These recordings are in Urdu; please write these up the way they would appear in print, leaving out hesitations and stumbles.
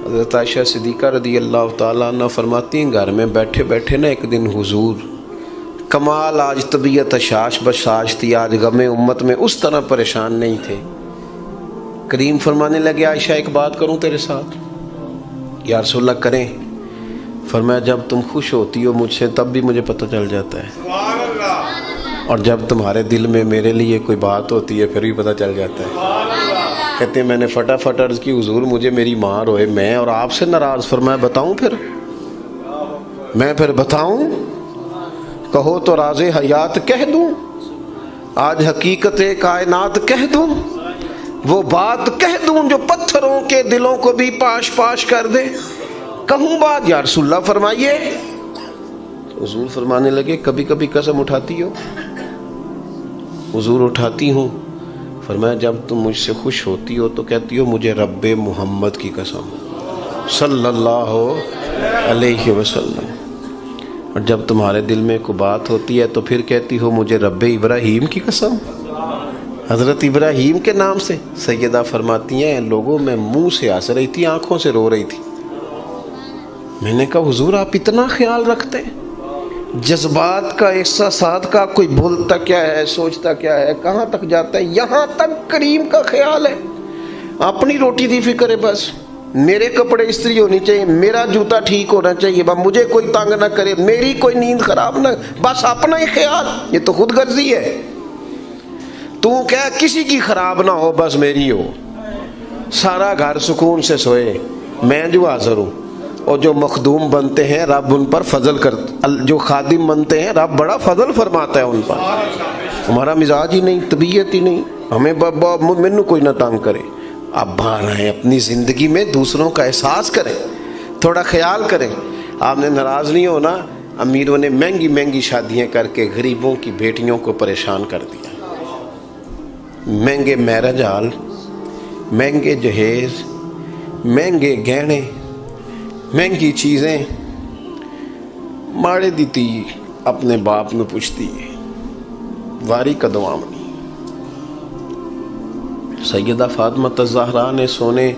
حضرت عائشہ صدیقہ رضی اللہ تعالیٰ عنہ فرماتی ہیں گھر میں بیٹھے بیٹھے نا ایک دن حضور کمال، آج طبیعت اشاش بشاش تھی، آج غم امت میں اس طرح پریشان نہیں تھے۔ کریم فرمانے لگے عائشہ ایک بات کروں تیرے ساتھ؟ یا رسول اللہ کریں۔ فرمایا جب تم خوش ہوتی ہو مجھ سے تب بھی مجھے پتہ چل جاتا ہے، اور جب تمہارے دل میں میرے لیے کوئی بات ہوتی ہے پھر بھی پتہ چل جاتا ہے۔ کہتے ہیں میں نے فٹافٹ عرض کی حضور مجھے میری ماں روئے میں اور آپ سے ناراض۔ فرمایا بتاؤں پھر؟ میں پھر بتاؤں؟ کہو تو راز حیات کہہ دوں، آج حقیقت کائنات کہہ دوں، وہ بات کہہ دوں جو پتھروں کے دلوں کو بھی پاش پاش کر دے، کہوں بات یا رسول اللہ فرمائیے۔ حضور فرمانے لگے کبھی کبھی قسم اٹھاتی ہو؟ حضور اٹھاتی ہوں۔ فرمایا جب تم مجھ سے خوش ہوتی ہو تو کہتی ہو مجھے رب محمد کی قسم صلی اللہ علیہ وسلم، اور جب تمہارے دل میں کوئی بات ہوتی ہے تو پھر کہتی ہو مجھے رب ابراہیم کی قسم، حضرت ابراہیم کے نام سے۔ سیدہ فرماتی ہیں لوگوں میں منہ سے ہنس رہی تھی آنکھوں سے رو رہی تھی۔ میں نے کہا حضور آپ اتنا خیال رکھتے ہیں جذبات کا، احساسات کا، کوئی بولتا کیا ہے سوچتا کیا ہے کہاں تک جاتا ہے، یہاں تک کریم کا خیال ہے۔ اپنی روٹی دی فکر ہے، بس میرے کپڑے استری ہونی چاہیے، میرا جوتا ٹھیک ہونا چاہیے، بس مجھے کوئی تنگ نہ کرے، میری کوئی نیند خراب نہ، بس اپنا ہی خیال۔ یہ تو خود غرضی ہے۔ تو کیا کسی کی خراب نہ ہو بس میری ہو، سارا گھر سکون سے سوئے، میں جو حاضر ہوں۔ اور جو مخدوم بنتے ہیں رب ان پر فضل کرتا، جو خادم بنتے ہیں رب بڑا فضل فرماتا ہے ان پر۔ ہمارا مزاج ہی نہیں، طبیعت ہی نہیں، ہمیں مینو کوئی نہ تنگ کرے۔ آپ باہر آئیں، اپنی زندگی میں دوسروں کا احساس کریں، تھوڑا خیال کریں۔ آپ نے ناراض نہیں ہونا، امیروں نے مہنگی مہنگی شادیاں کر کے غریبوں کی بیٹیوں کو پریشان کر دیا، مہنگے میرج ہال، مہنگے جہیز، مہنگے گہنے، مہنگی چیزیں۔ ماڑے دیتی اپنے باپ میں پوچھتی واری کدوامنی۔ سیدہ فاطمہ الزہرا نے سونے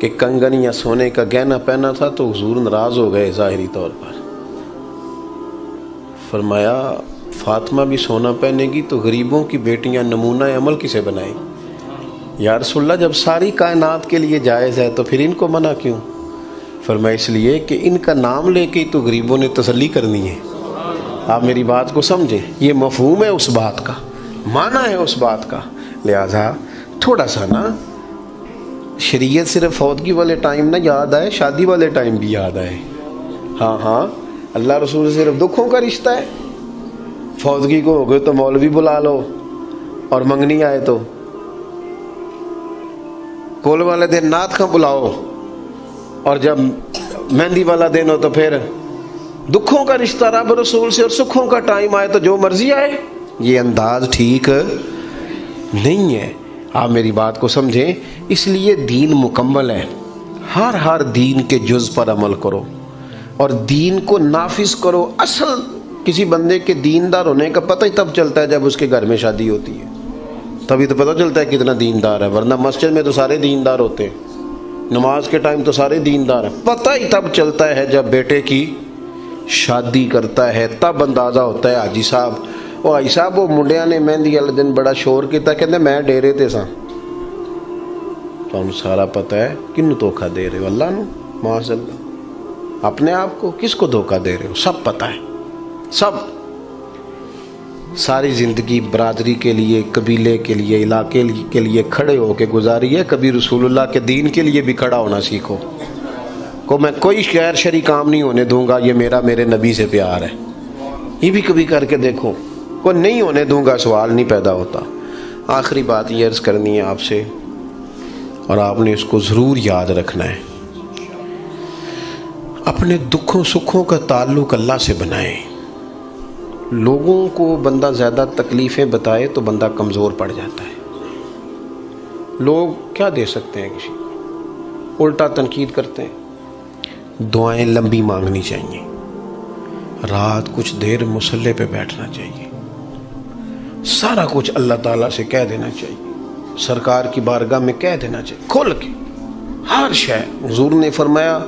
کے کنگن یا سونے کا گہنا پہنا تھا تو حضور ناراض ہو گئے ظاہری طور پر۔ فرمایا فاطمہ بھی سونا پہنے گی تو غریبوں کی بیٹیاں نمونہ عمل کسے بنائیں؟ یا رسول اللہ جب ساری کائنات کے لیے جائز ہے تو پھر ان کو منع کیوں؟ فرمایا اس لیے کہ ان کا نام لے کے تو غریبوں نے تسلی کرنی ہے۔ آپ میری بات کو سمجھیں، یہ مفہوم ہے اس بات کا، معنی ہے اس بات کا۔ لہذا تھوڑا سا نا شریعت صرف فوتگی والے ٹائم نہ یاد آئے، شادی والے ٹائم بھی یاد آئے۔ ہاں اللہ رسول صرف دکھوں کا رشتہ ہے۔ فوتگی کو ہو گئے تو مولوی بلا لو، اور منگنی آئے تو کول والے دن نعت خاں بلاؤ، اور جب مہندی والا دن ہو تو پھر دکھوں کا رشتہ رب رسول سے، اور سکھوں کا ٹائم آئے تو جو مرضی آئے۔ یہ انداز ٹھیک نہیں ہے۔ آپ میری بات کو سمجھیں، اس لیے دین مکمل ہے۔ ہر دین کے جز پر عمل کرو اور دین کو نافذ کرو۔ اصل کسی بندے کے دیندار ہونے کا پتہ ہی تب چلتا ہے جب اس کے گھر میں شادی ہوتی ہے، تبھی تو پتہ چلتا ہے کتنا دیندار ہے، ورنہ مسجد میں تو سارے دیندار ہوتے ہیں، نماز کے ٹائم تو سارے دیندار ہیں۔ پتہ ہی تب چلتا ہے جب بیٹے کی شادی کرتا ہے، تب اندازہ ہوتا ہے حاجی صاحب وہ حاجی صاحب وہ منڈیاں نے مہندی والے دن بڑا شور کیتا، کہتے میں ڈیرے تے ساں۔ تو ہم سارا پتہ ہے کنوں دھوکہ دے رہے ہو، اللہ نو، معاذ اللہ، اپنے آپ کو کس کو دھوکہ دے رہے ہو، سب پتہ ہے، سب۔ ساری زندگی برادری کے لیے، قبیلے کے لیے، علاقے کے لیے کھڑے ہو کے گزاری ہے، کبھی رسول اللہ کے دین کے لیے بھی کھڑا ہونا سیکھو۔ کو میں کوئی غیر شرعی کام نہیں ہونے دوں گا، یہ میرے نبی سے پیار ہے، یہ بھی کبھی کر کے دیکھو۔ کو نہیں ہونے دوں گا، سوال نہیں پیدا ہوتا۔ آخری بات یہ عرض کرنی ہے آپ سے، اور آپ نے اس کو ضرور یاد رکھنا ہے، اپنے دکھوں سکھوں کا تعلق اللہ سے بنائیں۔ لوگوں کو بندہ زیادہ تکلیفیں بتائے تو بندہ کمزور پڑ جاتا ہے۔ لوگ کیا دے سکتے ہیں کسی کو، الٹا تنقید کرتے ہیں۔ دعائیں لمبی مانگنی چاہیے، رات کچھ دیر مصلی پہ بیٹھنا چاہیے، سارا کچھ اللہ تعالیٰ سے کہہ دینا چاہیے، سرکار کی بارگاہ میں کہہ دینا چاہیے کھول کے۔ ہر شے حضور نے فرمایا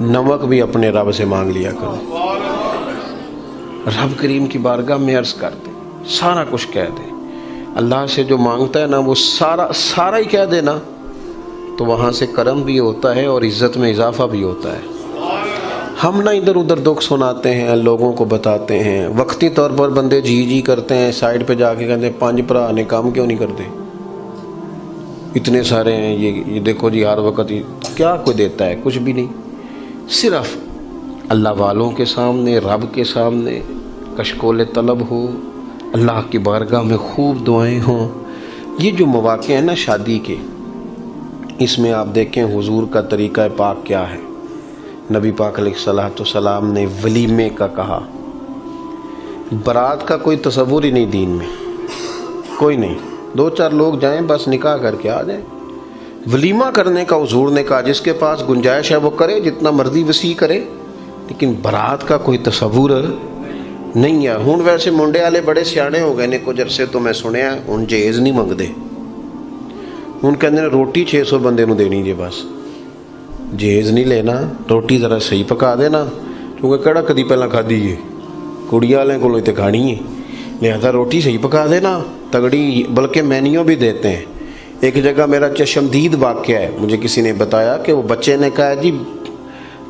نمک بھی اپنے رب سے مانگ لیا کرو، رب کریم کی بارگاہ میں عرض کر دے، سارا کچھ کہہ دے۔ اللہ سے جو مانگتا ہے نا وہ سارا ہی کہہ دے نا، تو وہاں سے کرم بھی ہوتا ہے اور عزت میں اضافہ بھی ہوتا ہے۔ ہم نہ ادھر ادھر دکھ سناتے ہیں، لوگوں کو بتاتے ہیں، وقتی طور پر بندے جی کرتے ہیں، سائڈ پہ جا کے کہتے ہیں 5 بھرا نے کام کیوں نہیں کرتے، اتنے سارے ہیں، یہ دیکھو جی ہر وقت کیا کوئی دیتا ہے، کچھ بھی نہیں۔ صرف اللہ والوں کے سامنے، رب کے سامنے کشکول طلب ہو، اللہ کی بارگاہ میں خوب دعائیں ہوں۔ یہ جو مواقع ہیں نا شادی کے، اس میں آپ دیکھیں حضور کا طریقہ پاک کیا ہے۔ نبی پاک علیہ الصلوۃ والسلام نے ولیمے کا کہا، برات کا کوئی تصور ہی نہیں دین میں، کوئی نہیں، 2-4 لوگ جائیں بس نکاح کر کے آ جائیں۔ ولیمہ کرنے کا حضور نے کہا جس کے پاس گنجائش ہے وہ کرے، جتنا مرضی وسیع کرے، لیکن برات کا کوئی تصور نہیں ہے۔ ہوں ویسے منڈے والے بڑے سیانے ہو گئے نے، کچھ عرصے تو میں سنیا ہوں جہیز نہیں منگتے، ہوں کہتے ہیں روٹی 600 بندے نو دینی جے، بس جہیز نہیں لینا، روٹی ذرا صحیح پکا دینا، کیونکہ کہڑا کدی پہلا کھادی ہے، کڑی والے کو تے کھانی ہے، لہذا روٹی صحیح پکا دینا تگڑی، بلکہ مینیو بھی دیتے ہیں۔ ایک جگہ میرا چشمدید واقعہ ہے، مجھے کسی نے بتایا کہ وہ بچے نے کہا جی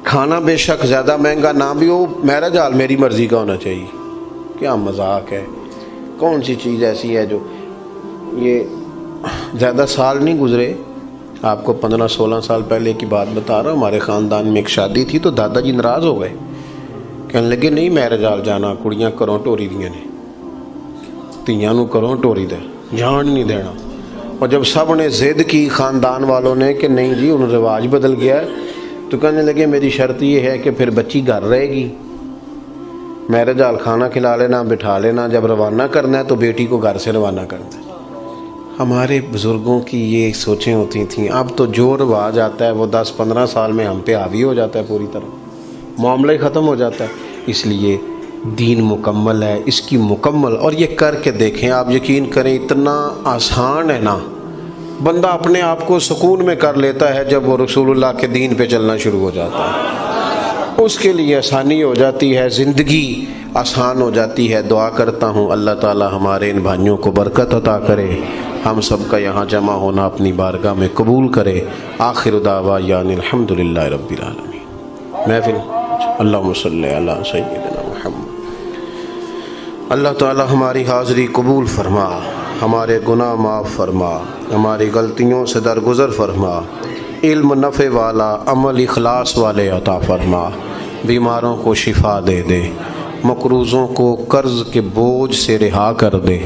کھانا بے شک زیادہ مہنگا نہ بھی ہو، میرج حال میری مرضی کا ہونا چاہیے۔ کیا مذاق ہے، کون سی چیز ایسی ہے جو، یہ زیادہ سال نہیں گزرے، آپ کو 15-16 سال پہلے کی بات بتا رہا ہوں، ہمارے خاندان میں ایک شادی تھی تو دادا جی ناراض ہو گئے، کہنے لگے نہیں میرج حال جانا، کڑیاں کروں ٹوری دیاں نے، تیاں نو کروں ٹوری دے، جان نہیں دینا۔ اور جب سب نے ضد کی خاندان والوں نے کہ نہیں جی ان رواج بدل گیا ہے، تو کہنے لگے میری شرط یہ ہے کہ پھر بچی گھر رہے گی، میرج حال کھانا کھلا لینا، بٹھا لینا، جب روانہ کرنا ہے تو بیٹی کو گھر سے روانہ کرنا ہے۔ ہمارے بزرگوں کی یہ سوچیں ہوتی تھیں، اب تو جو رواج آتا ہے وہ 10-15 سال میں ہم پہ حاوی ہو جاتا ہے، پوری طرح معاملہ ہی ختم ہو جاتا ہے۔ اس لیے دین مکمل ہے، اس کی مکمل، اور یہ کر کے دیکھیں، آپ یقین کریں اتنا آسان ہے نا، بندہ اپنے آپ کو سکون میں کر لیتا ہے جب وہ رسول اللہ کے دین پہ چلنا شروع ہو جاتا ہے، اس کے لیے آسانی ہو جاتی ہے، زندگی آسان ہو جاتی ہے۔ دعا کرتا ہوں اللہ تعالی ہمارے ان بھائیوں کو برکت عطا کرے، ہم سب کا یہاں جمع ہونا اپنی بارگاہ میں قبول کرے۔ آخر دعوانا الحمدللہ رب العالمین۔ محفل اللہم صلی علی سیدنا محمد۔ اللہ تعالی ہماری حاضری قبول فرما، ہمارے گناہ معاف فرما، ہماری غلطیوں سے درگزر فرما، علم نفع والا، عمل اخلاص والے عطا فرما، بیماروں کو شفا دے دے، مقروضوں کو قرض کے بوجھ سے رہا کر دے،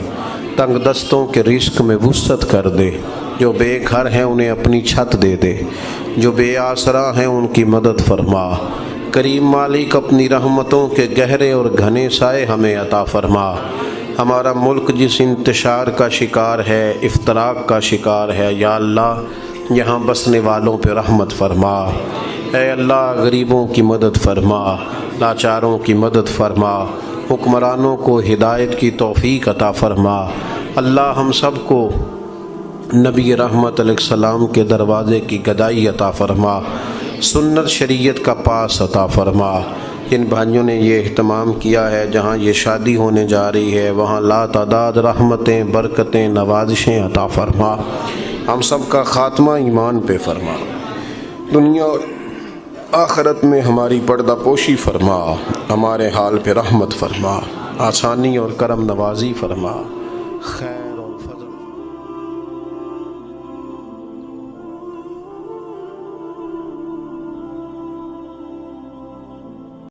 تنگ دستوں کے رزق میں وسعت کر دے، جو بے گھر ہیں انہیں اپنی چھت دے دے، جو بے آسرا ہیں ان کی مدد فرما۔ کریم مالک اپنی رحمتوں کے گہرے اور گھنے سائے ہمیں عطا فرما۔ ہمارا ملک جس انتشار کا شکار ہے، افتراق کا شکار ہے، یا اللہ یہاں بسنے والوں پہ رحمت فرما۔ اے اللہ غریبوں کی مدد فرما، لاچاروں کی مدد فرما، حکمرانوں کو ہدایت کی توفیق عطا فرما۔ اللہ ہم سب کو نبی رحمت علیہ السلام کے دروازے کی گدائی عطا فرما، سنت شریعت کا پاس عطا فرما۔ جن بھائیوں نے یہ اہتمام کیا ہے، جہاں یہ شادی ہونے جا رہی ہے وہاں لا تعداد رحمتیں، برکتیں، نوازشیں عطا فرما۔ ہم سب کا خاتمہ ایمان پہ فرما، دنیا اور آخرت میں ہماری پردہ پوشی فرما، ہمارے حال پہ رحمت فرما، آسانی اور کرم نوازی فرما، خیر